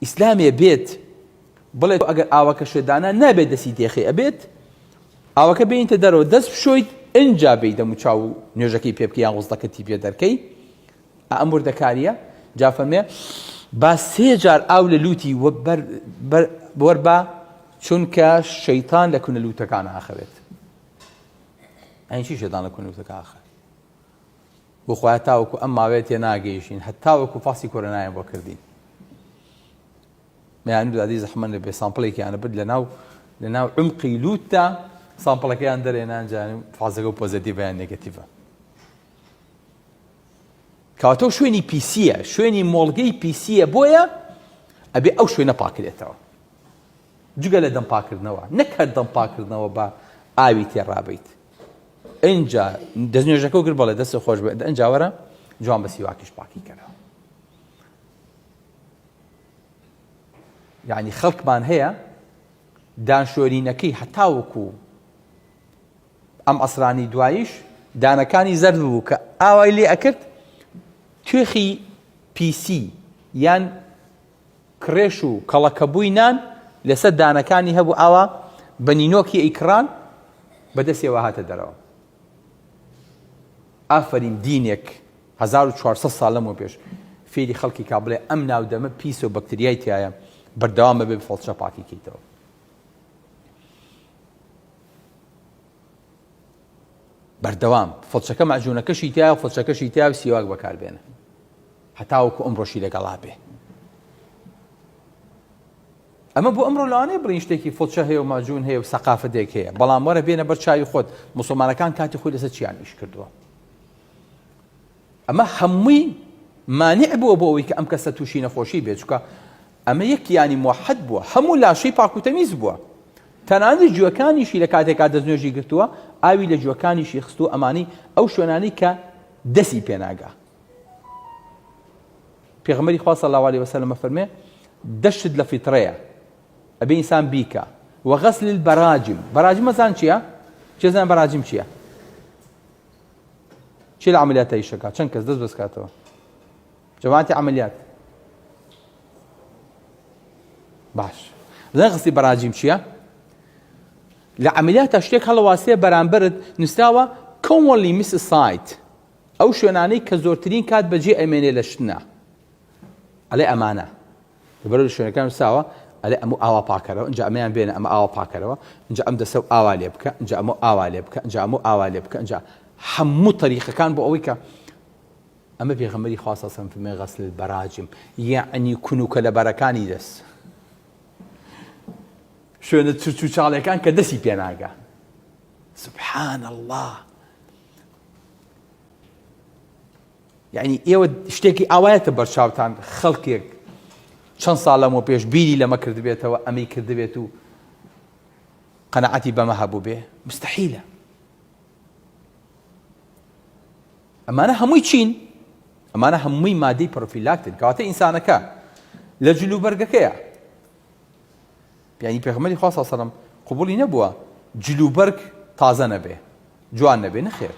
ئیسلامێ بێت بڵێ ئەگەر ئاوەکە شێدانە نابێت دەسی تێخی ئەبێت ئاوەکە بێنیتە دەرەوە دەست بشۆیت ئەنجا بێی دەم و چاو و نوێژەکەی پێ بکەی یان وزدەکەتی پێ دەرکەی ئەم وردەکاریە جا فەرمێ با 3 جار ئاو لە لوتی وەربا چونکە شەیتان لە کونەلووتەکان ئاخەوێت ئەین چی شەیتان لە کونەلووتەکە ئاخەوێت بۆ خۆیان تاوەکو ئەم ماوەیە تێ ناگەیشتین هەتاوەکو فاسی کۆرۆنایان بۆ کردین مەیانوو دادی زەحمەت لەبێ سامپڵێکیانە برد لەناو عمقی لووتدا سامپڵەکەیان دەرێنان جا فازەکە و پۆزیتیڤیان نێگەتیڤە کەواتە شوێنی پیسیە شوێنی مۆڵگەی پیسیە بۆیە ئەبێ ئەو شوێنە پاکرێتەوە جگە لە دەم پاکردنەوە نەک هەر دەم پاکردنەوە بە ئاوی تێڕابیت ئەنجا دەستنوێژەکە و کرد بەڵێ دەستە خۆش بێت ئەنجا وەرە جوان بە سیواکیش پاکی کەرەوە یعنی خەڵکمان هەیە دانشۆرینەکەی هەتاوەکو ئەم ئەسرانی دواییش دانەکانی زەرد بوو کە ئاوای لێ ئەکرد توێخی پیسی یان کرێش و کەڵەکەبووی نان لەسەر دانەکانی هەبوو ئاوا بە نینۆکی ئەیکڕان بەدەستێەوە هاتە دەرەوە ئافرین دینێک 1400 ساڵ لەمەوە پێش فێری خەڵکی کا بڵێ ئەم ناودەمە پیس و بەکتریای تایە بەردەوامە بێ فڵچە پاکی کەیتەوە بەردەوام فڵچەکە مەعجوونەکەشی تایە و فڵچەکەشی تایە و سیواک بەکاربێنە هەتاوەکو ئەمڕۆشی لەگەڵا بێ ئەمە بۆ ئەمڕۆ لەوانەیە بڵین شتێکی فڵچە هەیە و ماجوون هەیە و سەقافەتێک هەیە بەڵام وەرە بێنە بەر چاوی خۆت موسڵمانەکان کاتی خۆی لەسەر چیان ئیش کردووە ئەمە هەمووی مانع بووە بۆ ئەوەی کە ئەم کەسە تووشی نەخۆشی بێت چونکە ئەمە یەکیانی موحەد بووە هەموو لاشەی پاک و تەمیز بووە تەنانەت جووەکانیشی لە کاتێکا دەستنوێژی گرتووە ئاوی لە جووەکانیشی خستو ئەمانی ئەو شوێنانەی کە دەسی پێناگا پێغەمبەری خوا صلی الله علیه وسلم فەرمێ دەشت لە فیتڕەیە ئەبێ ئینسان بیکە وغسل البراجم براجم مەزان چییە؟ چێزان بەراجم چییە؟ چی لە عەمەلیاتە ئیشەکە؟ چەند کەس دەست بەس کاتەوە جەماعەتی عەمەلیات باش بزانین غسلی بەراجم چییە؟ لە عەمەلیاتە شتێک هەڵەواسەیە بەرامبەرت نووسراوە commonly missed site ئەو شوێنانەی کە زۆرترین کات بەجێ ئەمێنێ لە شتنا ئەڵێ ئەمانە لەبەرەوە لە شوێنەکان نووساوە ئەلێ ئەمە ئاوا پاکەرەوە اینجا ئەمەیان بێنە ئەمە ئاوا پاکەرەوە اینجا ئەم دەسە و ئاوا لێ بکە اینجا ئەمە ئاوا لێ بکە اینجا ئەمە ئاوا لێ بکە اینجا هەموو تەریقەکان بۆ ئەوەی کە ئەمە پێغەمبەری خوا صلی الله علیه و سلم فەرمێ غەسل البەراجم یعنی کونوکە لە بەرەکانی دەست شوێنە چرچ و چاڵەکان کە دەسی پێناگا سبحان الله یعنی ئێوە شتێکی ئاوایەتە بەرچاوتان خەڵکێک چەند ساڵ لەمەوە پێش بیری لەمە کردبێتەوە ئەمەی کردبێت و قەنەعەتی بەمە هەبوو بێ مستەحیلە ئەمانە هەمووی چین ئەمانە هەمووی مادەی پرۆفیلاکتن کەواتە ئینسانەکە لە جلوبەرگەکەیە یعنی پێغەمبەری خوا صلی الله علیه و سلم قبولی نەبووە جلوبەرگ تازە نەبێ جوان نەبێ نەخێر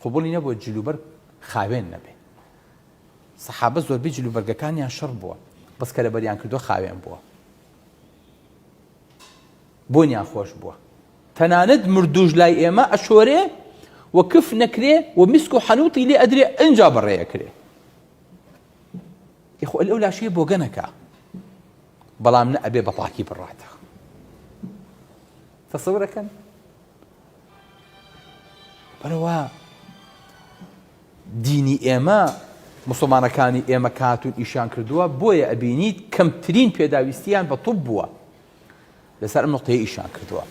قبولی نەبووە جلوبەرگ خاوێن نەبێ سەحابە زۆربەی جلوبەرگەکانیان شەڕ بووە بەس کە لەبەریان کردووە خاوێن بووە بۆنیان خۆش بووە تەنانەت مردوژ لای ئێمە ئەشۆرێ و کف نەکرێ و میسک و حەنووتی لێ ئەدرێ ئەنجا بەڕێیەکرێ یخۆ ئەو لاشەیە بۆ گەنەکە بەڵام نە ئەبێ بە پاکی بڕاتە تەسەورەکەن بەرەوە دینی ئێمە مسلمانەکانی ئێمە کاتون ئیشان کردووە بۆیە ئەبینیت کەمترین پێداویستیان بە توب بووە لەسەر ئەم نقطەیە ئیشان کردووە